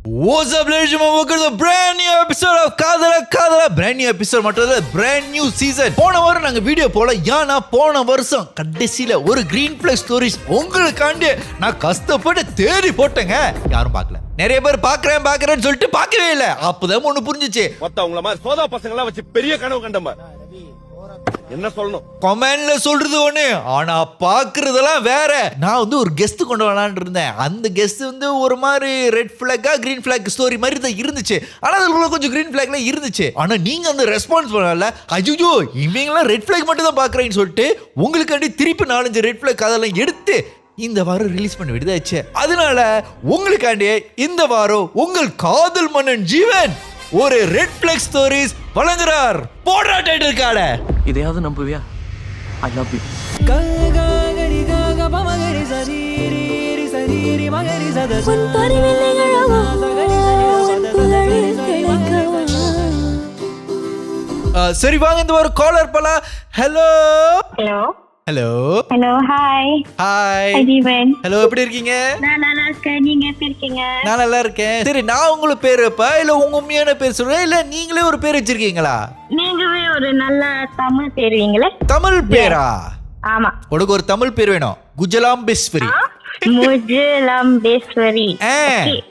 What's up, ladies and gentlemen? Welcome to the brand new episode of Kadala Kadala. Brand new episode மட்டும் இல்ல, brand new season. போன வாரம் நாங்க video போல, ஏன்னா போன வருஷம் கடைசியில ஒரு கிரீன் ஃபிளாக் ஸ்டோரிஸ் உங்களுக்காண்டி நான் கஷ்டப்பட்டு தேடி போட்டேங்க. யாரும் பார்க்கல. நிறைய பேர் பாக்குறேன்னு சொல்லிட்டு பார்க்கவே இல்ல. அப்பதான் ஒண்ணு புரிஞ்சுச்சு. உங்கள மாதிரி சோதா பசங்க எல்லாம் வச்சு பெரிய கனவு கண்டமா என்ன சொல்லணும்? கமெண்ட்ல சொல்றது ஒண்ணு, ஆனா பாக்குறதெல்லாம் வேற. நான் வந்து ஒரு கெஸ்ட் கொண்டு வரலான்னு இருந்தேன். அந்த கெஸ்ட் வந்து ஒரு மாதிரி ரெட் பிளாக்கா கிரீன் பிளாக் ஸ்டோரி மாதிரி தான் இருந்துச்சு. ஆனா அதுக்குள்ள கொஞ்சம் கிரீன் பிளாக்ல இருந்துச்சு. ஆனா நீங்க அந்த ரெஸ்பான்ஸ் பண்ணல. ஐயோ இவங்கெல்லாம் ரெட் பிளாக் மட்டும் தான் பாக்குறேன்னு சொல்லிட்டு உங்களுக்காண்டி திருப்பி 4-5 ரெட் பிளாக் அதெல்லாம் எடுத்து இந்த வாரம் ரிலீஸ் பண்ண விடுதாச்சு. அதனால உங்களுக்காண்டி இந்த வாரம் உங்கள் காதல் மன்னன் ஜீவன் ஒரு ரெட் பிளாக் ஸ்டோரிஸ் வழங்குறார். போடுறா டைட்டில் கார்ட. இதையாவது நம்புவியா? I love you. சரி வாங்க இந்த ஒரு காலர் பலா. Hello hello hello hello hi hi Jeevan. Hello, எப்படி இருக்கீங்க? நான் நல்லா இருக்கேன். நீங்க எப்படி இருக்கீங்க? நான் நல்லா இருக்கேன். சரி, நான் உங்களுக்கு பேர் வைப்பா இல்ல உங்க உண்மையான பேர் சொல்றேன், இல்ல நீங்களே ஒரு பேர் வச்சிருக்கீங்களா? நீங்கவே ஒரு நல்ல தமிழ் பேருவீங்களே. தமிழ் பேரா? ஆமா, உனக்கு ஒரு தமிழ் பேர் வேணும். குஜலாம்பேஸ்வரி. முஜலாம்பேஸ்வரி.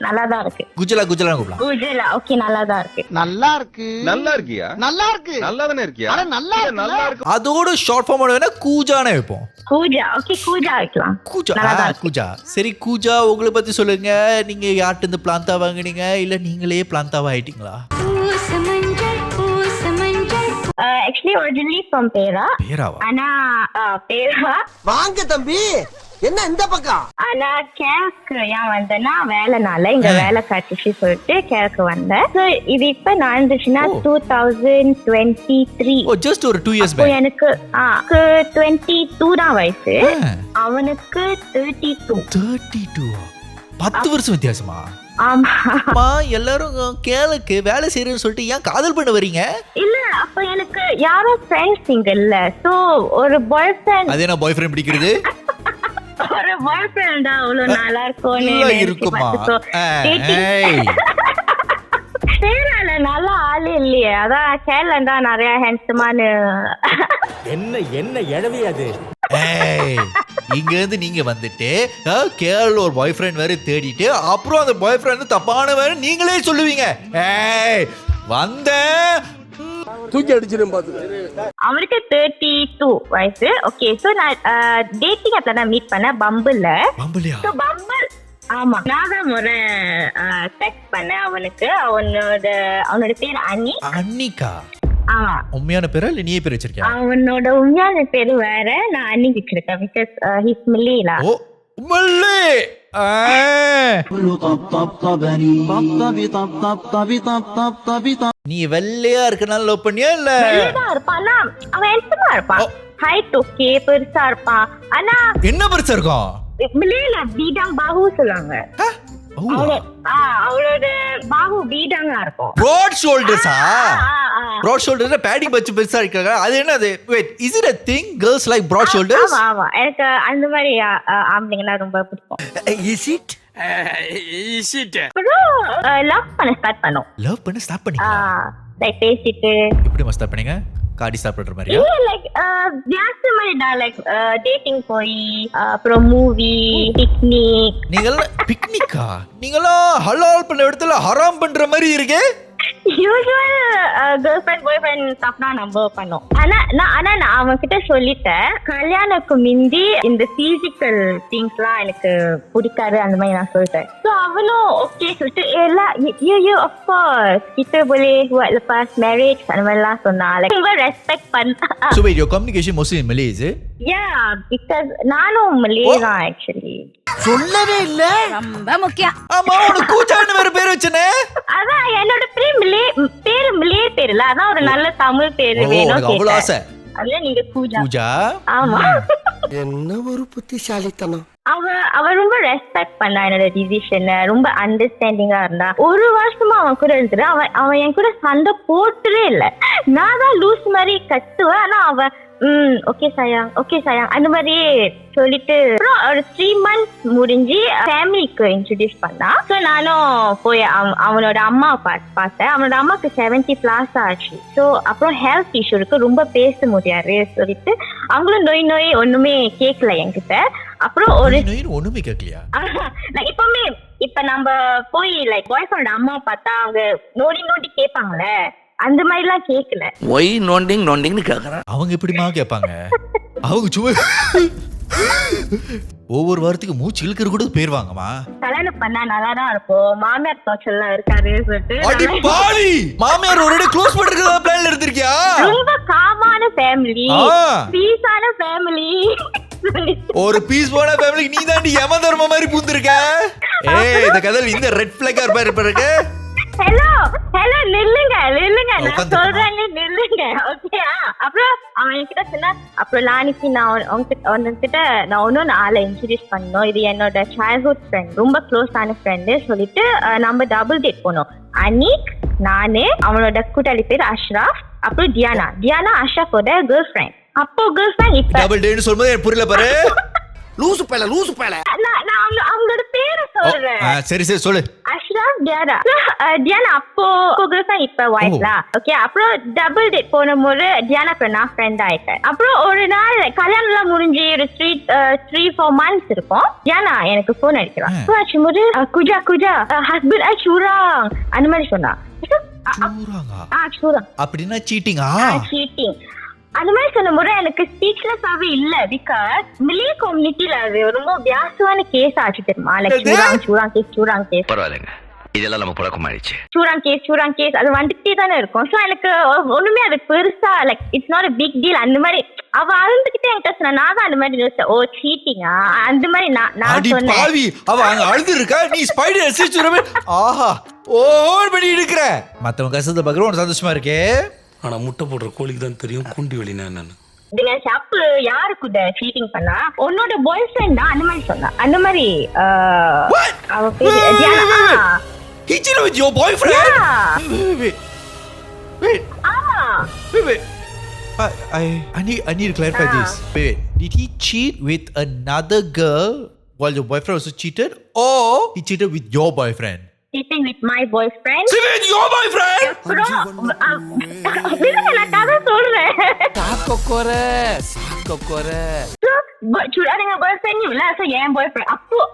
நல்லா தான் இருக்கு. குஜலா கூப்பிடலாம். குஜலா ஓகே, நல்லா தான் இருக்கு. நல்லா இருக்கு. நல்லா இருக்கியா? நல்லா இருக்கு. நல்லா தானே இருக்கியா? அட நல்லா இருக்கு. நல்லா இருக்கு. அதோட ஷார்ட் ஃபார்ம் வேணா கூஜானே வைப்போம். கூஜா ஓகே, கூஜா வைக்கலாம். கூஜா நல்லா தான் இருக்கு. கூஜா. சரி கூஜா, உங்களை பத்தி சொல்லுங்க. நீங்க யார்கிட்ட இருந்து பிளான்தா வாங்குனீங்க, இல்ல நீங்களே பிளான்தாவா ஆயிட்டீங்களா? ஆக்சுவலி ஒரிஜினலி ஃப்ரம் பேரா. பேராவா? ஆனா பேரா வாங்க தம்பி, என்ன இந்த பக்கம்? ஆனா கேரக்கு ஏன் வந்தேன்னா வேலைனால இங்க வேலை காட்டுச்சு சொல்லிட்டு கேரக்கு வந்தேன். இது இப்ப நான் இருந்துச்சுன்னா 2023. ஓ, ஜஸ்ட் ஒரு 2 இயர்ஸ் அப்போ பேக். எனக்கு 22 தான் வயசு. அவனுக்கு 32. 32. 10 வருஷம் வித்தியாசமா? ஆமா. எல்லாரும் கேளுக்கு வேலை செய்யறேன்னு சொல்லிட்டு ஏன் காதல் பண்ண வரீங்க? இல்ல, அப்ப எனக்கு யாரும் ஃப்ரெண்ட்ஸ் இங்க இல்ல. சோ ஒரு பாய் ஃப்ரெண்ட். அது என்ன பாய் ஃப்ரெண்ட் பிடிக்கிறது? ஒரு பாய் ஃப்ரெண்ட் அவ்வளவு நல்லா இருக்குமா? கேரளால நல்ல ஆளு இல்லையே, அதான் கேரளா தான் நிறைய ஹேண்ட்ஸமான. என்ன எழவி அது? இங்க இருந்து நீங்க வந்துட்டு கேரள ஒரு பாய் ஃப்ரெண்ட் வேற தேடிட்டு அப்புறம் அந்த பாய் ஃப்ரெண்ட் தப்பான வேற நீங்களே சொல்லுவீங்க. வந்த தூக்கி அடிச்சிரும் பாத்து. அவருக்கு 32 வயசு. ஓகே, சோ நான் டேட்டிங் ஆப்ல தான் மீட் பண்ணேன், பம்பிள்ல. பம்பிளியா? So bumble. ஆமா, நான் தான் முறை டெக்ஸ்ட் பண்ணேன் அவனுக்கு. அவனோட பேர் அன்னி. அன்னிகா? ஆமா. உண்மையான பேரா இல்ல நீயே பேர் வச்சிருக்கியா? அவனோட உண்மையான பேரு வேற, நான் அன்னி வச்சிருக்கேன். பிகாஸ் ஹிஸ் மில்லிலா. ஓ மல்லே. நீ வெள்ளையா இருக்கனால லவ் பண்ணியா இல்ல? வெள்ளையா இருப்பானா? அவன் ஹேண்ட்ஸமா இருப்பான். ஹைட் ஓகே, பெருசா இருப்பான். ஆனா என்ன பெருசா இருக்கும்? மில்லில பீடாங் பாஹு சொல்லுவாங்க. அவளோட பாஹு பீடாங்கா இருக்கும். ப்ராட் ஷோல்டர்ஸா? ப்ராட் ஷோல்டர்ஸ் பேடிங் வச்சு பெருசா இருக்காங்க. அது என்னது? Wait, is it a thing girls like broad shoulders? ஆமா ஆமா, எனக்கு அந்த மாதிரி ஆம்பளைங்கன்னா ரொம்ப பிடிக்கும். இஸ் இட் லவ் பண்ண ஸ்டார்ட் பண்ணோம். லவ் பண்ண ஸ்டார்ட் பண்ணீங்க? லைக் பேசிட்டு. எப்படி ஸ்டார்ட் பண்ணீங்க? காடி ஸ்டார்ட் பண்ற மாதிரியா? இல்ல, லைக் வியாச மாதிரி தான். லைக் டேட்டிங் போய் அப்புறம் மூவி, பிக்னிக். நீங்களா பிக்னிக்கா? நீங்களா ஹலால் பண்ண இடத்துல ஹராம் பண்ற மாதிரி இருக்கே. யூசுவல் கேர்ள் ஃப்ரெண்ட் பாய் ஃப்ரெண்ட் தப்பா நம்ம பண்ணோம். ஆனா நான் அவன் கிட்ட சொல்லிட்டேன், கல்யாணத்துக்கு முந்தி இந்த பிசிக்கல் திங்ஸ்லாம் எனக்கு பிடிக்காது அந்த மாதிரி நான் சொல்லிட்டேன். ஸோ அவனும் ஓகே சொல்லிட்டு எல்லாம் of course kita boleh buat lepas marriage அந்த மாதிரிலாம் சொன்னா. லைக் ரொம்ப ரெஸ்பெக்ட் பண்ண. So wait, your communication mostly in Malay, is it? Yeah, because நானும் மலே தான் ஆக்சுவலி. சொல்லவே இல்ல. ரொம்ப முக்கியம். ஆமா, உனக்கு கூச்சான்னு வேற பேர் வச்சனே. அதான் என்னோட பேரு மிலே பேருல, அதான் ஒரு நல்ல தமிழ் பேரு வேணும். அவ்வளவு ஆசை. அதுல நீங்க கூஜா. ஆமா. என்ன ஒரு புத்திசாலித்தனம். அவ ரொம்ப ரெஸ்பெக்ட் பண்ணா என்னோட டிசிஷன். ரொம்ப அண்டர்ஸ்டாண்டிங்கா இருந்தா. ஒரு வருஷமா அவன் கூட இருந்துட்டு அவன் என் கூட சண்டை போட்டதே இல்ல. நான் தான் லூஸ் மாதிரி கத்துவேன். ஆனா ஓகே sayang அந்த மாதிரி சொல்லிட்டு அப்புறம் ஒரு 3 months முடிஞ்சு ஃபேமிலிக்கு இன்ட்ரோடியூஸ் பண்ணா. ஸோ நானும் போய் அவனோட அம்மா பார்த்தேன். அவனோட அம்மாவுக்கு 70+ ஆச்சு. ஸோ அப்புறம் ஹெல்த் இஷ்யூ இருக்கு, ரொம்ப பேச முடியாது சொல்லிட்டு அவங்களும் நோய் ஒண்ணுமே கேட்கல என்கிட்ட. அப்புறம் ஒரு ஒண்ணுமே கேட்கலையா? இப்பவுமே இப்ப நம்ம போய் லைக் பாய் ஃப்ரெண்ட் அம்மா பார்த்தா அவங்க நோண்டி கேட்பாங்களே, அந்த மாதிரி எல்லாம் கேட்கல. ஒய் நோண்டிங்னு கேக்குறேன். அவங்க எப்படிமா கேட்பாங்க? அவங்க சும்மா ஒவ்வொரு வாரத்துக்கு மூச்சு இழுக்கிற கூட போயிருவாங்கம்மா. கல்யாணம் பண்ணா நல்லா தான் இருக்கும், மாமியார் தோச்சல்லாம் இருக்காரு சொல்லிட்டு. அடி பாவி, மாமியார் ஒரே க்ளோஸ் பண்றதுக்கு பிளான்ல இருந்திருக்கியா? ரொம்ப காமான ஃபேமிலி, பீஸான ஃபேமிலி. ஒரு பீஸ் போன ஃபேமிலி நீ தாண்டி யம தர்ம மாதிரி பூந்திருக்க. ஏய் இந்த கதையில இந்த ரெட் ஃபிளாக் இருப்பாரு. ஹலோ நில்லுங்க நான் சொல்றேன் நில்லுங்க. ஓகேயா? அப்புறம் அவன் என்கிட்ட சொன்னா, அப்புறம் லானிக்கு நான் உங்ககிட்ட நான் ஒன்னும் ஆளை இன்ட்ரோடியூஸ் பண்ணோம், இது என்னோட சைல்ட்ஹுட் ஃப்ரெண்ட், ரொம்ப க்ளோஸ் ஆன ஃப்ரெண்டு சொல்லிட்டு நம்ம டபுள் டேட் போனோம். அனிக், நானு, அவனோட கூட்டாளி பேர் அஷ்ரஃப், அப்புறம் டியானா அஷ்ரஃபோட கேர்ள் ஃப்ரெண்ட். அப்போ கேர்ள் ஃப்ரெண்ட் இப்ப டபுள் டேட்னு சொல்லும்போது எனக்கு புரியல பாரு. லூசு பேல நான் அவங்களோட பேரை சொல்றேன். சரி சொல்லு. அஷ்ரஃப், டியானா அப்போ கேர்ள் ஃப்ரெண்ட், இப்ப ஒய்ஃப்ல. ஓகே, அப்புறம் டபுள் டேட் போன போது டியானா நான் ஃப்ரெண்ட் ஆயிட்டேன். அப்புறம் ஒரு நாள் கல்யாணம் எல்லாம் முடிஞ்சு ஒரு 3-4 months இருக்கும். டியானா எனக்கு போன் அடிக்கிறான். போது குஜா ஹஸ்பண்ட் சூராங் அந்த மாதிரி சொன்னா. சூராங் அப்படின்னா சீட்டிங்கா? சீட்டிங் அந்த மாதிரி சொல்லும் போது எனக்கு ஸ்பீச்லெஸ்ஸாவே இல்ல. பிகாஸ் மிலே கம்யூனிட்டில அது ரொம்ப வியாசமான கேஸ் ஆச்சு தெரியுமா? லைக் சூராங் கேஸ் பரவாயில்லைங்க, இதெல்லாம் நம்ம பழக்கம் ஆயிடுச்சு. சூராங் கேஸ் அது வந்துட்டே தானே இருக்கும். ஸோ எனக்கு ஒண்ணுமே அது பெருசா like it's not a big deal. அந்த மாதிரி அவ அழுந்துகிட்டே என்கிட்ட சொன்னா, நான் தான் அந்த மாதிரி யோசிச்சேன், ஓ சீட்டிங்கா அந்த மாதிரி நான் சொன்னேன். அவ அங்க அழுது இருக்கா, நீ ஸ்பைடர் அசிஸ்ட் ஆஹா ஓன் பண்ணி இருக்கிற. மத்தவங்க கஷ்டத்தை பார்க்குற உனக்கு சந்தோஷமா இருக்கே. ஆனா முட்டை போடுற கோழிக்கு தான் தெரியும் குண்டி வெளினா என்னன்னு. அப்ப யாரு கூட சீட்டிங் பண்ணா? உன்னோட பாய் ஃப்ரெண்ட் தான் அந்த மாதிரி சொன்னா. அந்த மாதிரி அவ பேரு Diana. He cheated with your boyfriend? Yeah. Wait. ஆமா. Wait. I need to clarify this. Wait. Did he cheat with another girl while your boyfriend also cheated, or he cheated with your boyfriend? Cheating with my boyfriend. With your boyfriend? நான் கதை சொல்றேன். சாக்கோர சுடா நீங்க பாய் friend இல்ல, so என் பாய் friend.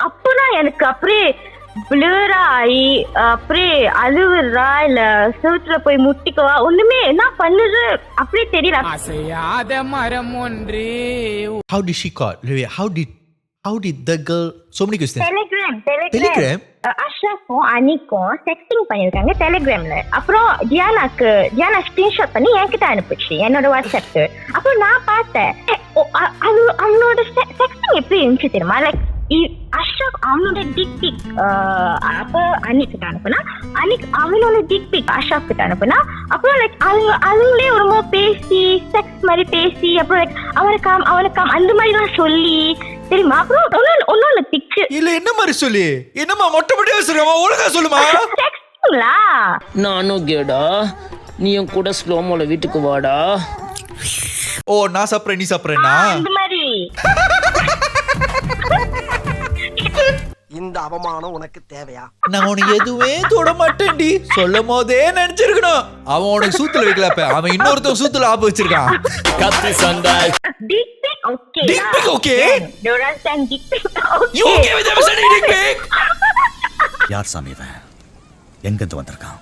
அப்போ நான் எனக்கு அப்படியே blur ஆகி அப்படியே அழுவுறா இல்ல செவுத்துல போய் முட்டிக்கவா ஒண்ணுமே என்ன பண்ணுது அப்படியே தெரியல. அசையாத மரம் ஒன்று. How did she call? How did the girl? So many questions. Telegram? அஷ்ரஃபும் அனிக்கும் செக்டிங் பண்ணிருக்காங்க டெலிகிராம்ல. அப்புறம் டியானா ஸ்கிரீன்ஷாட் பண்ணி என்கிட்ட அனுப்பிச்சு என்னோட வாட்ஸ்அப்க்கு. அப்புறம் நான் பார்த்தேன், அவனோட செக்டிங் எப்படி இருந்துச்சு தெரியுமா? லைக் அஷ்ரஃப் அவனோட டிக் பிக் அப்ப அனிக் கிட்ட அனுப்புனா, அனிக் அவனோட டிக் பிக் அஷ்ரஃப் கிட்ட அனுப்புனா. அப்புறம் லைக் அவங்களே ரொம்ப பேசி செக்ஸ் மாதிரி பேசி, அப்புறம் லைக் அவனுக்கு அந்த மாதிரி எல்லாம் சொல்லி தெரியுமா? அப்புறம் ஒன்னொன்னு பிக்சர் இல்ல என்ன மாதிரி சொல்லி என்னமா மொட்டை மொட்டையா சொல்லுமா? ஒழுங்கா சொல்லுமா? செக்ஸ்ங்களா? நானும் கேடா, நீயும் கூட ஸ்லோமோல வீட்டுக்கு வாடா. ஓ நான் சாப்பிட்றேன், நீ சாப்பிட்றேன்னா அந்த மாதிரி. இந்த அவமானம் உனக்கு தேவையா? நான் உனக்கு எதுவுமே தொட மாட்டேன்டி சொல்லும் போதே நினைச்சிருக்கணும். அவன் உனக்கு சூத்துல வைக்கலப்ப, அவன் இன்னொருத்தன் சூத்துல ஆப்பு வச்சிருக்கான். கத்தி சண்டை. Dick pic okay. Dick pic okay. Torrent and dick pic okay. You okay with ever side dick pic? யார் சாமி இவன்? எங்க இருந்து வந்திருக்கான்?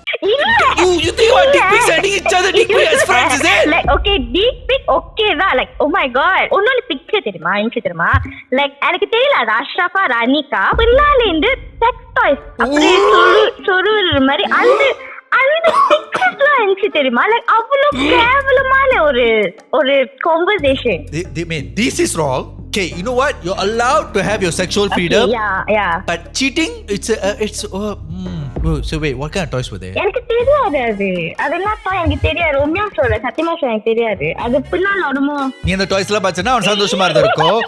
You think what dick pics sending each other dick pics as friends is it? Like okay dick pic okay தான். like oh my god ஒன்னொரு picture தெரியுமா? எனக்கு தெரியுமா லைக் எனக்கு தெரியல அது அஷ்ரஃபா ராணிகா பின்னால இருந்து செக்ஸ் டாய்ஸ் அப்படியே சொருவுற மாதிரி அந்த பிக்சர்ஸ்லாம் எனக்கு தெரியுமா? லைக் அவ்வளவு கேவலமான ஒரு conversation. This is wrong. Okay, you know what? You're allowed to have your sexual freedom. Okay, yeah. But cheating, it's so wait, what kind of toys were there? எனக்கு தெரியாது அதெல்லாம் தான் எனக்கு தெரியாது. உண்மையா சொல்றேன், சத்தியமா சொல்றேன், எனக்கு தெரியாது. அது பின்னால் வருமோ? நீ அந்த டாய்ஸ் எல்லாம் பார்த்தனா அவன் சந்தோஷமா இருந்தா இருக்கும்.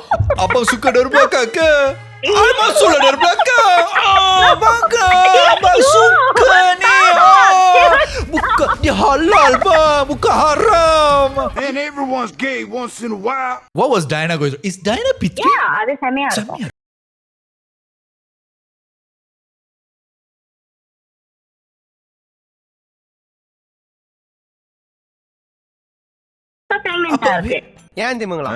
அப்போ சுக்கட இருப்பா காக்க. Ay, masuk lah dari belakang. Bangga. Suka ni. Bukan, dia halal bang. Bukan haram. And everyone's gay once in a while. What was Diana going through? Is Diana pithy? Yeah, அது செமையா இருக்கும். ஏன் தெரியுங்களா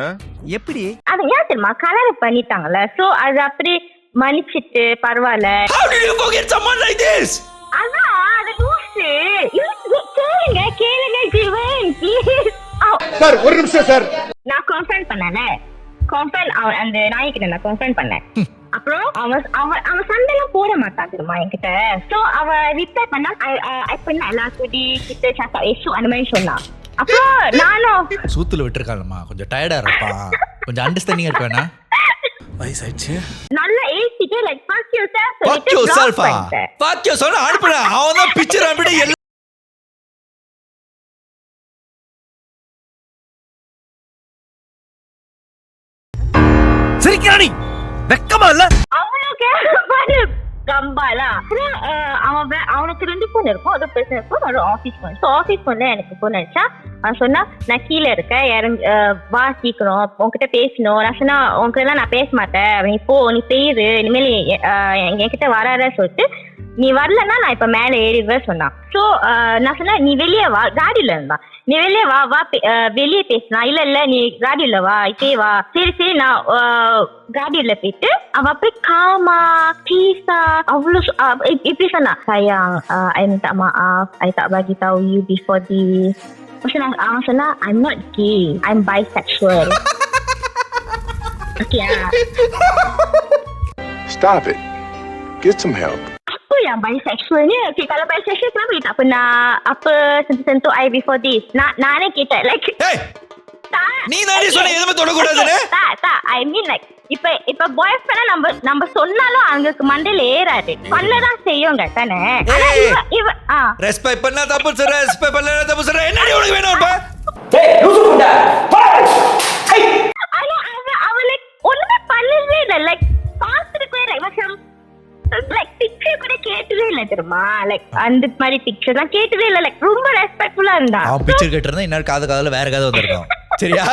எப்படி அது ஏன் தெரியுமா கலர் பண்ணிட்டாங்கல்ல, சோ அது அப்படி மன்னிச்சிட்டு பரவாயில்ல. How did you forget someone like this? அதான் அது லூசு. கேளுங்க ஜீவன் ப்ளீஸ். சார் ஒரு நிமிஷம் சார். நான் கன்ஃபர்ம் பண்ணல. அவன் அந்த நாய்கிட்ட நான் கன்ஃபர்ம் பண்ணேன். அப்புறம் அவன் சண்டைலாம் போட மாட்டான் தெரியுமா என்கிட்ட. சோ அவ ரிப்ளை பண்ணா ஐ பண்ண எல்லாத்துடி கிட்ட சாக்கா ஏசு அந்த மாதிரி சொன்னா. அப்புறம் நானும் சூத்துல விட்டுருக்காங்கம்மா, கொஞ்சம் டயர்டா இருப்பான், கொஞ்சம் அண்டர்ஸ்டாண்டிங்கா இருப்பானா. வயசாயிடுச்சு. நல்ல ஏசிட்டு like fuck yourself Fuck yourself. Fuck yourself அனுப்புடா. அவன் தான் பிக்சர் அனுப்பிட்டு எல்லாம் சிரிக்கிறானி வெக்கமா இல்ல? அவனுக்கு கம்பாலா. அவனுக்கு 2 போன் இருக்கும். அது பேசுன இருக்கும், அது ஆபீஸ் போன். ஸோ ஆபீஸ் போன்ல எனக்கு போன் அடிச்சா. அவன் சொன்னா நான் கீழே இருக்கேன், வா சீக்கிரம் உன்கிட்ட பேசணும். நான் சொன்னா உன்கிட்ட நான் பேச மாட்டேன், நீ போ, நீ பேரு இனிமேல் என்கிட்ட வராத சொல்லிட்டு, நீ வரலன்னா நான் இப்ப மேல ஏறிடுவேன் சொன்னான். ஸோ நான் சொன்னா நீ வெளியே வா, காடியில இருந்தா நீ வெளியே வா வெளியே பேசலாம். இல்ல நீ காடியில வா, இப்பே வா. சரி நான் காடியில போயிட்டு அவ அப்படி காமா பீஸா அவ்வளவு இப்படி சொன்னா, sayang I minta maaf, I tak bagi tahu you before this. அவன் சொன்னா I'm not gay, I'm bisexual. Okay. Stop it. Get some help. Apa yang bisexual ni? Okay, kalau bisexual kenapa dia tak pernah apa sentuh I before this? Naane kita like Hey, நீ தானே சொன்ன எதுமே தொட கூடாதுன்னு. tak I mean like இப்ப பாய் friend நம்ம சொன்னாலும் அவங்களுக்கு மண்டையில ஏறாது, பண்ணதான் செய்யுங்க தானே. ஆனா இவ ரெஸ்பெக்ட் பண்ணா தப்பு சொல்ற, ரெஸ்பெக்ட் பண்ணா தப்பு சொல்ற. என்னடி உனக்கு வேணும் இப்ப? ஆனா அவளை ஒண்ணுமே பண்ணவே இல்லை. லைக் பாத்துட்டு லைக் பிக்சர் கூட கேட்டதே இல்லை தெரியுமா. லைக் அந்த மாதிரி பிக்சர் தான் கேட்டதே இல்லை. லைக் ரொம்ப ரெஸ்பெக்ட்ஃபுல்லா இருந்தா. அவன் பிக்சர் கேட்டிருந்தா இன்னொரு காதுல வேற காது வந்திருக்கும். சரியா?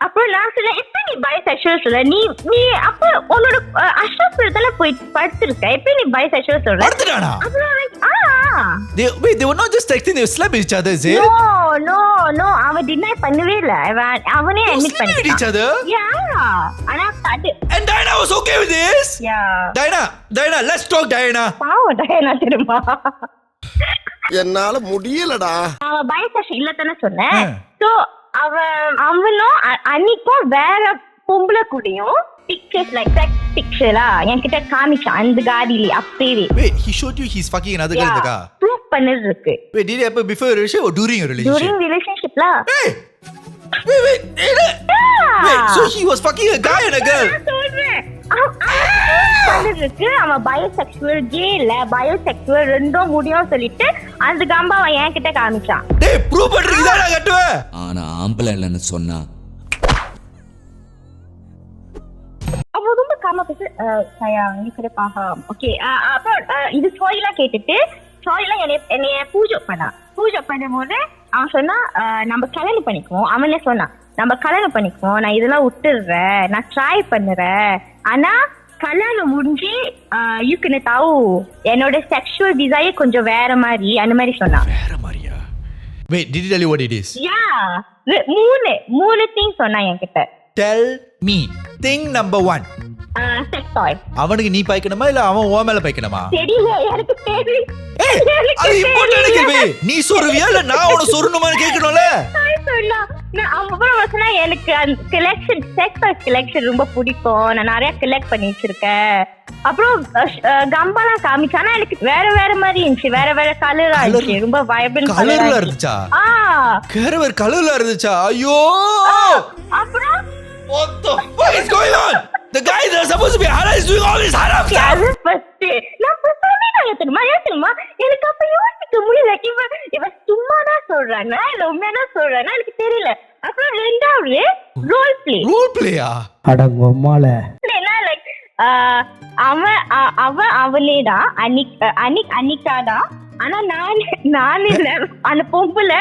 அப்புறம் நான் சொன்னேன், எப்ப நீ பைசெக்சுவல் சொல்ற? நீ அப்ப உன்னோட அஷ்டத்துல போய் படுத்திருக்க, எப்ப நீ பைசெக்சுவல் சொல்ற? படுத்துட்டானா? அப்புறம் they were not just texting, they were slapping each other, is it? No, அவன் டினை பண்ணவே இல்ல. அவனே அட்மிட் பண்ணிட்டான். each other? Yeah. ஆனா அது And Diana was okay with this? Yeah. Diana, let's talk Diana. பாவம் Diana தெரியுமா. என்னால முடியலடா. அவன் பைசெக்சுவல் இல்ல தானே சொன்னேன். சோ அவனும் அன்னைக்கும் வேற பொம்பளை கூடயும் பிக்சர்ஸ் லைக் செக்ஸ் பிக்சரா என்கிட்ட காமிச்சான் அந்த காடியில அப்பவே. Wait, he showed you he's fucking another girl in the car? Proof பண்ணது இருக்கு. Wait, did it happen before a relationship or during a relationship? During relationship la. Hey! Wait, so he was fucking a guy and a girl? அவன் பயோசெக்சுவல் K இல்ல பயோசெக்சுவல் ரெண்டும் முடியும் சொல்லிட்டு அந்த கம்பா அவன் என்கிட்ட காமிச்சான். டேய் ப்ரூவ் பண்றீங்க தான கட்டுவ. ஆனா ஆம்பளை இல்லன்னு சொன்னா அவன் ரொம்ப காமா பேசு sayang நீ கூட பாஹம். ஓகே அப்புறம் இது சாரிலாம் கேட்டுட்டு சாரிலாம் என்னைய பூஜை பண்ணும்போது அவன் சொன்னா நம்ம கல்யாணம் பண்ணிக்குவோம். அவனே சொன்னான் நம்ம கல்யாணம் பண்ணிக்குவோம், நான் இதெல்லாம் விட்டுடுறேன், நான் ட்ரை பண்ணுறேன். ஆனா கல்யாணம் முடிஞ்சு யூ கனே தாவு என்னோட செக்ஷுவல் டிசைர் கொஞ்சம் வேற மாதிரி அந்த மாதிரி சொன்னான். வேற மாதிரியா? Wait, did he tell you what it is? Yeah, மூணு திங் சொன்னான் என்கிட்ட. Tell me. Thing number 1. Sex toy. அவனுக்கு நீ பாய்க்கணுமா இல்ல அவன் ஓ மேல பாய்க்கணுமா? தெரியல, எனக்கு தெரியல. அது இம்பார்ட்டன்ட் கேள்வி. நீ சொல்றியா இல்ல நான் உன சொல்லணுமான்னு கேக்கணும்ல. எனக்கு அந்த கலெக்ஷன் செக்ஸ் கலெக்ஷன் ரொம்ப பிடிக்கும், நான் நிறைய கலெக்ட் பண்ணி வச்சிருக்கேன். அப்புறம் கம்பாலாம் காமிச்சானா எனக்கு வேற மாதிரி இருந்துச்சு, வேற கலரா இருந்துச்சு, ரொம்ப வைப்ரன்ட் கலர்ல இருந்துச்சா? வேற கலர்ல இருந்துச்சா? ஐயோ! அப்புறம் what the fuck is going on? The guy that's supposed to be haram is doing all this haram stuff. அது ஃபர்ஸ்ட் நான் தெரியுமா எனக்கு அப்ப யோசிக்க முடியல. இவன் சும்மா தான் சொல்றானா இல்ல உண்மையா சொல்றானா எனக்கு தெரியல. அப்புறம் ரெண்டாவது ரோல் பிளேயா? Role player? அட பொம்மால என்ன லைக் அவளேதான் அனிகா தான். ஆனா நான் இல்ல, அந்த பொம்புல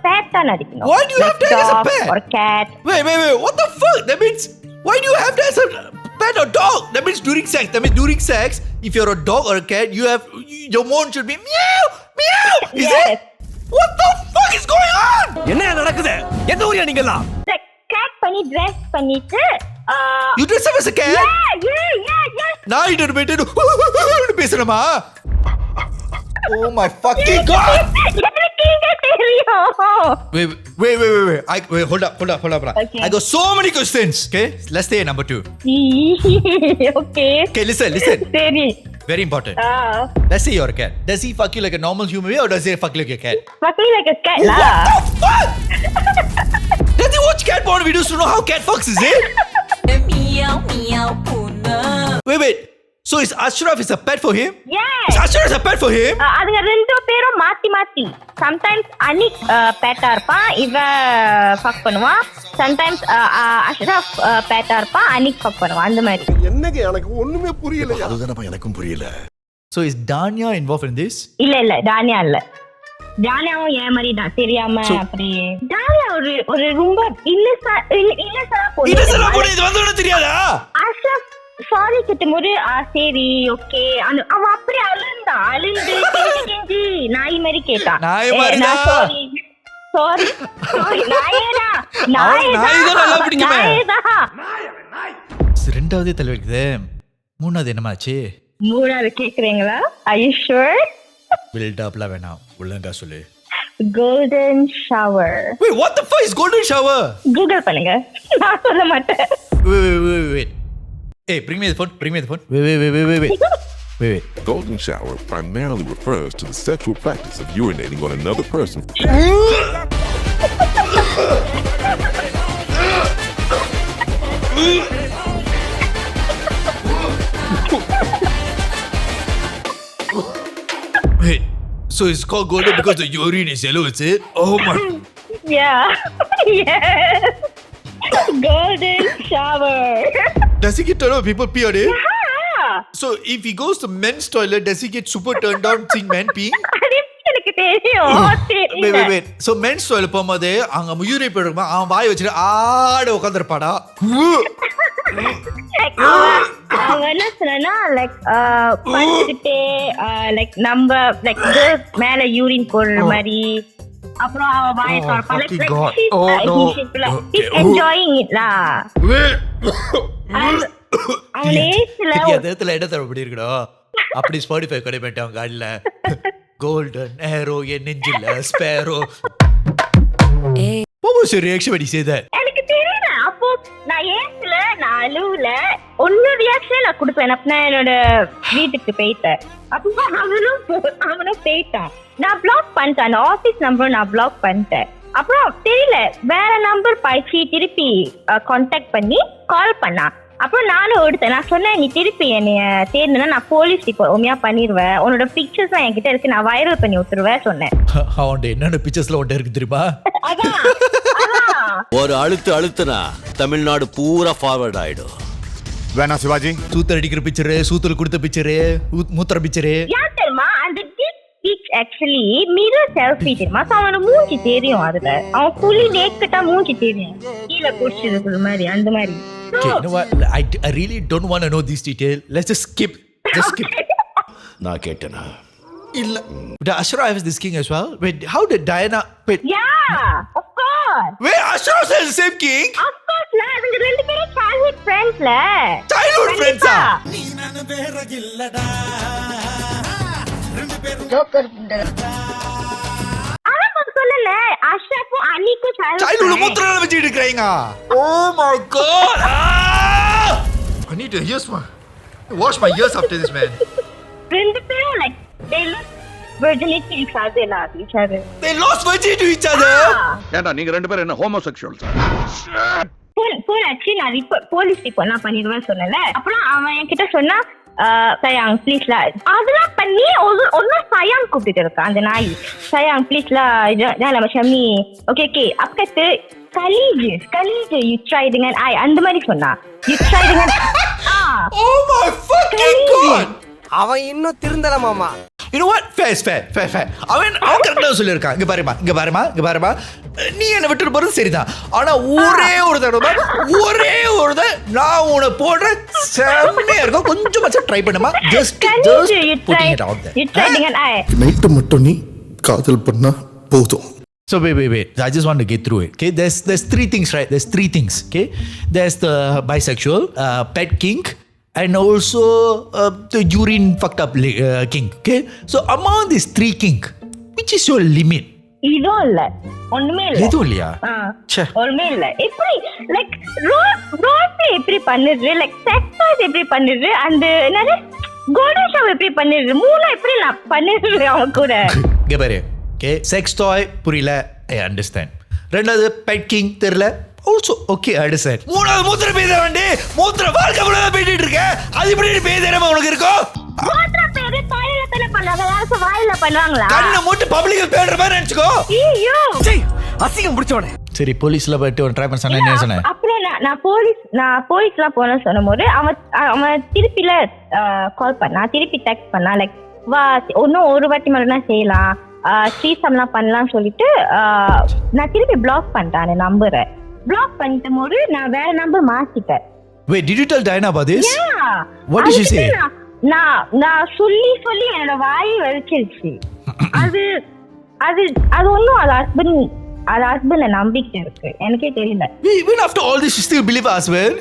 பேட் தான் நடிக்கணும். Why do you have to have a pet? or cat. Wait, what the fuck? That means, why do you have to have a pet or dog? That means during sex, if you're a dog or a cat, your moan should be meow, meow. Is Yes. it? What the fuck is going on? என்ன நடக்குது? எந்த ஊரியா நீங்கலாம்? Like cat பண்ணி dress பண்ணிட்டு You dress up as a cat? yeah. நான் இட்டு போயிட்டு பேசுறமா? Oh my fucking god! எனக்கு இங்க தெரியும். Wait. Hold up. Okay. I got so many questions. Okay, let's stay at number 2. Okay. Okay, listen. சரி. Very important. Let's say you're a cat. Does he fuck you like a normal human being or does he fuck you like a cat? Fuck me like a cat lah. What the fuck? Does he watch cat porn videos to know how cat fucks, is it? Wait. So is Ashraf a pet for him? Yes. Is Ashraf a pet for him? அதுங்க ரெண்டு பேரும் மாத்தி sometimes Anik பேட்டா இருப்பான், இவ fuck பண்ணுவான். Sometimes Ashraf பேட்டா இருப்பான், Anik fuck பண்ணுவான். அந்த மாதிரி. என்னங்க எனக்கு ஒண்ணுமே புரியல. அதுதானப்பா எனக்கும் புரியல. So is Danya involved in this? இல்ல தானியா இல்ல. தானியாவும் ஏன் மாதிரி தான் தெரியாம அப்படியே. தானியா ஒரு ரொம்ப இல்லசா இது வந்தோட தெரியாதா? அஷ்ரஃப் சாரி கிட்டமுறை சரி ஓகே அவன் அப்படியே அழுந்து கெஞ்சி நாய் மாதிரி கேட்டான். நாய் மாதிரி தான். சாரி நாயேதான். நல்லா பிடிக்குமே. ரெண்டாவது தலைவருக்கு மூணாவது என்னமாச்சு? மூணாவது கேக்குறீங்களா? Are you sure? பில்டப்லாம் வேணாம், ஒழுங்கா சொல்லு. Golden shower. Wait, what the fuck is golden shower? Google பண்ணுங்க, நான் சொல்ல மாட்டேன். Wait. Hey, bring me the phone. Wait. Golden shower primarily refers to the sexual practice of urinating on another person. Wait, so it's called golden because the urine is yellow, is it? Oh my. Yeah. Yes. Golden shower. Does he get turned on when people pee on it? Yeah. So if he goes to men's toilet, does he get super turned on seeing men peeing? அது எனக்கு தெரியும். Wait. So men's toilet போகும்போது அங்க முயூரி போயிருக்குமா, அவன் வாய் வச்சுட்டு ஆட உட்காந்துருப்பாடா. அவன் என்ன சொன்னா லைக் பண்ணிக்கிட்டே லைக் நம்ம லைக் மேல யூரின் போடுற மாதிரி. அப்புறம் அவன் வாயை திறப்பான். Like he's enjoying it lah. அவன் ஏசில என்ன தர அப்படி இருக்கணும். அப்படி ஸ்பாட்டிஃபை கடை பண்ணிட்டு அவன் காலில் கோல்டன் ஏரோ என் நெஞ்சில் Sparrow. What was your reaction when he said that? எனக்கு தெரியல. அப்போ நான் ஏசில நான் அழுவுல ஒன்னு ரியாக்ஷன் நான் கொடுப்பேன். நான் என்னோட வீட்டுக்கு போயிட்டேன். அப்போ அவனும் போயிட்டான். நான் பிளாக் பண்ணிட்டேன். அந்த ஆபீஸ் நம்பர் நான் பிளாக் பண்ணிட்டேன். அப்புறம் தெரியல வேற நம்பர் பாய்ச்சி திருப்பி கான்டாக்ட் பண்ணி கால் பண்ணா. அப்புறம் நானும் எடுத்தேன். நான் சொன்னேன், நீ திருப்பி என்னைய தேர்ந்தனா நான் போலீஸ் இப்போ உண்மையா பண்ணிடுவேன், உன்னோட பிக்சர்ஸ் எல்லாம் என்கிட்ட இருக்கு, நான் வைரல் பண்ணி விட்டுருவேன் சொன்னேன். அவன் என்னென்ன பிக்சர்ஸ்ல ஒன்று இருக்கு தெரியுமா? ஒரு அழுத்துனா தமிழ்நாடு பூரா ஃபார்வர்ட் ஆயிடும். வேணா சிவாஜி, சூத்தல் அடிக்கிற பிக்சரு, சூத்தல் கொடுத்த பிக்சரு, மூத்திர பிக்சரு. யார் தெரியுமா அந்த ஆக்சுவலி மிரர் செல்ஃபி தெரியுமா? அவனோட மூஞ்சி தெரியும். அதுல அவன் புலி நேக்கட்டா மூஞ்சி தெரியும், கீழே குடிச்சிருக்கிற மாதிரி அந்த மாதிரி. Okay, you know what? I really don't want to know this detail. Let's just skip. நான் கேட்டேனா? இல்ல. Ashraf has this king as well. Wait, how did Diana? Wait. Yeah, of course. Wait, Ashraf has the same king? Of course la. அவங்க ரெண்டு பேரும் childhood friends la. Childhood friends ah? அஷ்ரஃபும் அனிக்கும் childhood மூத்திரல வச்சிட்டு இருக்கீங்க. Oh my god. I need to wash my ears after this, man. ரெண்டு பேரும் like they lost virginity to each other. They lost virginity to each other. ஏண்டா நீங்க ரெண்டு பேரும் என்ன homosexuals? Phone ஆச்சு. நான் போலீஸ் ரிப்போர்ட் நான் பண்ணிடுவேன் சொன்னேன்ல. அப்புறம் அவன் என்கிட்ட சொன்னா sayang please lah. அதெல்லாம் பண்ணி ஒன்னும் sayang கூப்பிட்டு இருக்கான் அந்த நாய். sayang please lah, janganlah macam ni. Okay apa kata Khaleej you try dengan I அந்த மாதிரி சொன்னா you try dengan Oh my fucking god. அவன் இன்னும் திருந்தல மாமா. You know what? Fair. அவன் கரெக்டா சொல்லியிருக்கான். இங்க பாருமா. நீ என்ன விட்டுட்டு போறது சரிதான். ஆனா ஒரே ஒரு தடவை நான் உன்னை போடுறேன். செம்மையா இருக்கும். கொஞ்சம் ட்ரை பண்ணுமா. Just putting it out there. you try dengan I night மட்டும் நீ காதல் பண்ணா போதும். So wait. I just want to get through it. Okay, there's three things, right? There's three things. Okay, there's the bisexual, pet kink, and also the urine fucked up kink. Okay, so among these three kink, which is your limit? இதுவும் இல்ல ஒண்ணுமே இல்ல எதுவும் இல்லையா? ஒண்ணுமே இல்ல. எப்படி like road எப்படி பண்ணுது, லைக் செக்ஸ் எப்படி பண்ணுது, அந்த என்னது கோல்டன் ஷவர் எப்படி பண்ணுது, மூணு எப்படி நான் பண்ணிடுறேன் அவன் கூட. இங்க பாரு. Okay, sex toy புரியல, I understand. ரெண்டாவது pet kink தெரியல, also okay, I understand. மூணாவது மூத்திர பேதரண்டி, மூத்திர வாழ்க்கை முழுவதும் பேசிட்டு இருக்க, அது எப்படி பேதரமா உனக்கு இருக்கும்? மூத்திர பேரு டாய்லெட்ல பண்ணாங்க, யாராச்சும் வாயில பண்ணுவாங்களா? கண்ணை மூட்டு பப்ளிக்ல பேடுற மாதிரி நினைச்சுக்கோ. ஐயோ அசிங்கம் பிடிச்சவனே. சரி, போலீஸ்ல போயிட்டு ஒரு ட்ரை பண்ண சொன்னா என்ன சொன்னேன்? அப்புறம் நான் போலீஸ்லாம் போன சொன்னபோது அவன் திருப்பில கால் பண்ணா, திருப்பி டெக்ஸ்ட் பண்ணா, லைக் வா இன்னும் ஒரு வாட்டி மட்டும் தான் செய்யலாம், ஸ்ரீசம்லாம் பண்ணலாம் சொல்லிட்டு நான் திருப்பி பிளாக் பண்ணிட்டேன் அந்த நம்பரை. பிளாக் பண்ணிட்ட போது நான் வேற number மாத்திட்டேன். Wait, did you tell Diana about this? Yeah. What did she say? நான் சொல்லி என்னோட வாய் வலிச்சிருச்சு. அது ஒன்றும் அது ஹஸ்பண்ட்ல நம்பிக்கை இருக்கு, எனக்கே தெரியல. Even after all this, you still believe her husband?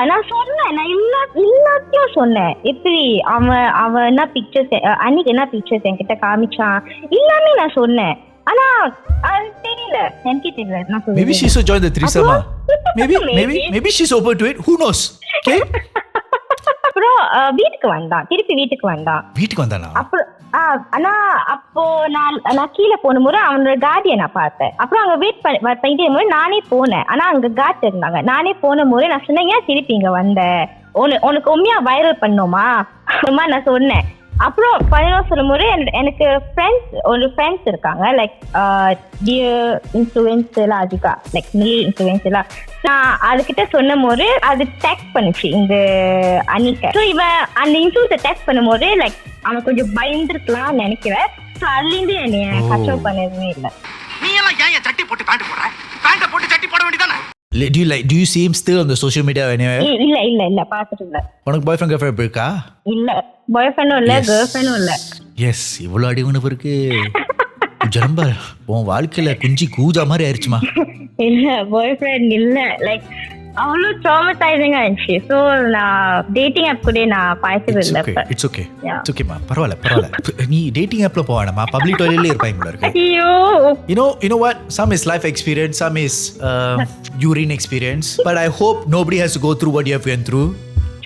நான் சொன்னேன், நான் எல்லாத்தையும் சொன்னேன். எப்படி அவன் என்ன பிக்சர்ஸ், அன்னைக்கு என்ன பிக்சர்ஸ் என்கிட்ட காமிச்சான், எல்லாமே நான் சொன்னேன். ஆனா அது தெரியல, எனக்கே தெரியல. நான் சொல்றேன் Maybe she should join the threesome. Maybe she's open to it. Who knows? Okay. அப்புறம் திருப்பி வீட்டுக்கு வந்தான். அப்புறம் ஆனா அப்போ நான் கீழே போன முறை அவனோட கார்டியை நான் பார்த்தேன். அப்புறம் அங்க வெயிட் பண்ணிட்டே முறை நானே போனேன். ஆனா அங்க கார்ட் இருந்தாங்க. நானே போன முறை நான் சொன்னேன், ஏன் திருப்பி இங்க வந்த, உனக்கு உண்மையா வைரல் பண்ணுமா நான் சொன்னேன். அப்புறம் 11 சொல்லும் போது எனக்கு ஃப்ரெண்ட்ஸ் இருக்காங்க, லைக் இன்ஃப்ளூயன்ஸ் எல்லாம் அதிகா, லைக் மில்லி இன்ஃப்ளூயன்ஸ் எல்லாம். நான் அதுகிட்ட சொன்ன போது அது டெக்ஸ்ட் பண்ணுச்சு இந்த அன்னிக்க. ஸோ இவன் அந்த இன்ஃப்ளூயன்ஸை டெக்ஸ்ட் பண்ணும் போது லைக் அவன் கொஞ்சம் பயந்துருக்கலாம்னு நினைக்கிறேன். ஸோ அதுலேருந்து என்னைய கஷ்டம் பண்ணதுமே இல்லை. நீ எல்லாம் ஏன் சட்டி போட்டு பேண்ட் போடுற? பேண்ட போட்டு சட்டி போட வேண்டியதானே? Do you see him still on the social media anywhere? இல்ல பாத்துட்டு இல்ல. உனக்கு பாய் ஃப்ரெண்ட் கேர்ள் இருக்கா? இல்ல, பாய் ஃப்ரெண்டும் இல்ல, கேர்ள் ஃப்ரெண்டும் இல்ல. எஸ், இவ்வளவு அடி உனக்கு இருக்கு. ஜரம்பா உன் வாழ்க்கையில குஞ்சி கூஜா மாதிரி ஆயிடுச்சுமா. இல்ல, பாய் ஃப்ரெண்ட் இல்ல. லைக் அவ்வளோ ட்ராமடைசிங்கா இருந்துச்சு. ஸோ நான் டேட்டிங் ஆப் கூட நான் பாய்ச்சது இல்லை. இட்ஸ் ஓகேமா, பரவாயில்ல. நீ டேட்டிங் ஆப்ல போவானமா, பப்ளிக் டாய்லெட்ல இருப்பாங்க போல இருக்கு. ஐயோ, you know what, some is life experience, some is urine experience, but I hope nobody has to go through what you have gone through.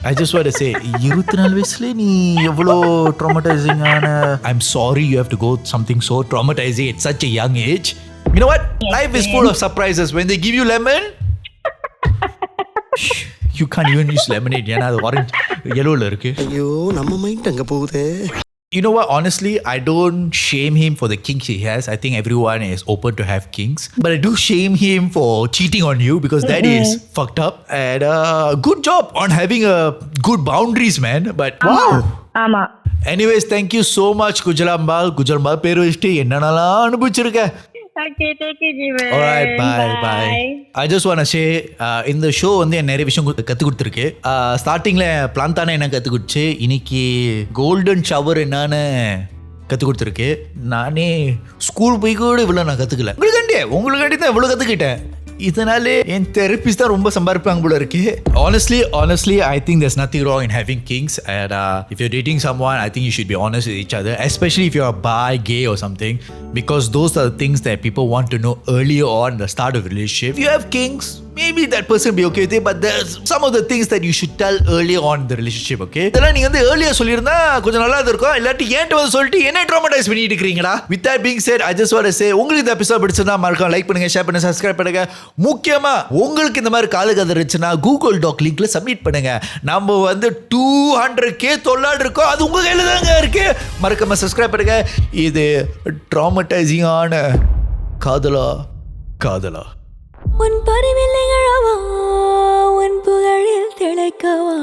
I just want to say 24 வயசுல நீ எவ்வளோ traumatizing ஆன, I'm sorry you have to go something so traumatizing at such a young age. You know what, life is full of surprises. When they give you lemon, you can't even use lemonade. ஏன்னா அது orange yellowல இருக்கு. ஐயோ, நம்ம mind அங்க போகுதே. You know what, honestly, I don't shame him for the kinks he has. I think everyone is open to have kinks, but I do shame him for cheating on you, because that is fucked up. And good job on having a good boundaries, man. But wow. ஆமா. Anyways, thank you so much, குஜலம்பால் பேர் வச்சுட்டு என்னென்னலாம் அனுபவிச்சிருக்க. Okay, thank you, Jeevan. Alright, bye. I just want to say, இந்த show வந்து நிறைய விஷயம் கற்றுக் கொடுத்துருக்கு. ஸ்டார்டிங்கில் பிளான்தானே என்ன கற்றுக் கொடுத்து, இன்னைக்கு கோல்டன் ஷவர் என்னன்னு கற்றுக் கொடுத்துருக்கு. நானே ஸ்கூல் போய் கூட இவ்வளோ நான் கற்றுக்கல. உங்களுக்காண்டி தான் இவ்வளோ கற்றுக்கிட்டேன். இதனாலே என் தெரபிஸ்ட் தான் ரொம்ப சம்பாதிப்பாங்க போல இருக்கு. Honestly, I think there's nothing wrong in having kinks. And if you're dating someone, I think you should be honest with each other, especially if you're bi, gay or something, because those are the things that people want to know earlier on the start of a relationship. If you have kinks, maybe that person will be okay with it, but there's some of the things that you should tell earlier on in the relationship, okay? இதெல்லாம் நீங்க வந்து earlier சொல்லியிருந்தா கொஞ்சம் நல்லா இருக்கும். இல்லாட்டி ஏன்ட்டு வந்து சொல்லிட்டு என்ன ட்ராமடைஸ் பண்ணிட்டு இருக்கீங்களா? With that being said, I just want to say, உங்களுக்கு இந்த எபிசோட் பிடிச்சிருந்தா மறக்காம லைக் பண்ணுங்க, ஷேர் பண்ணுங்க, சப்ஸ்கிரைப் பண்ணுங்க. முக்கியமா உங்களுக்கு இந்த மாதிரி காது கதை இருந்துச்சுன்னா கூகுள் டாக் லிங்க்ல சப்மிட் பண்ணுங்க. நம்ம வந்து 200K தொல்லாடு இருக்கோம், அது உங்க கையில தாங்க இருக்கு. மறக்காம சப்ஸ்கிரைப் பண்ணுங்க. இது ட்ராமடைசிங்கான காதலா உன் பரிவில் நிகழவா, உன் புகழில் திளைக்கவா.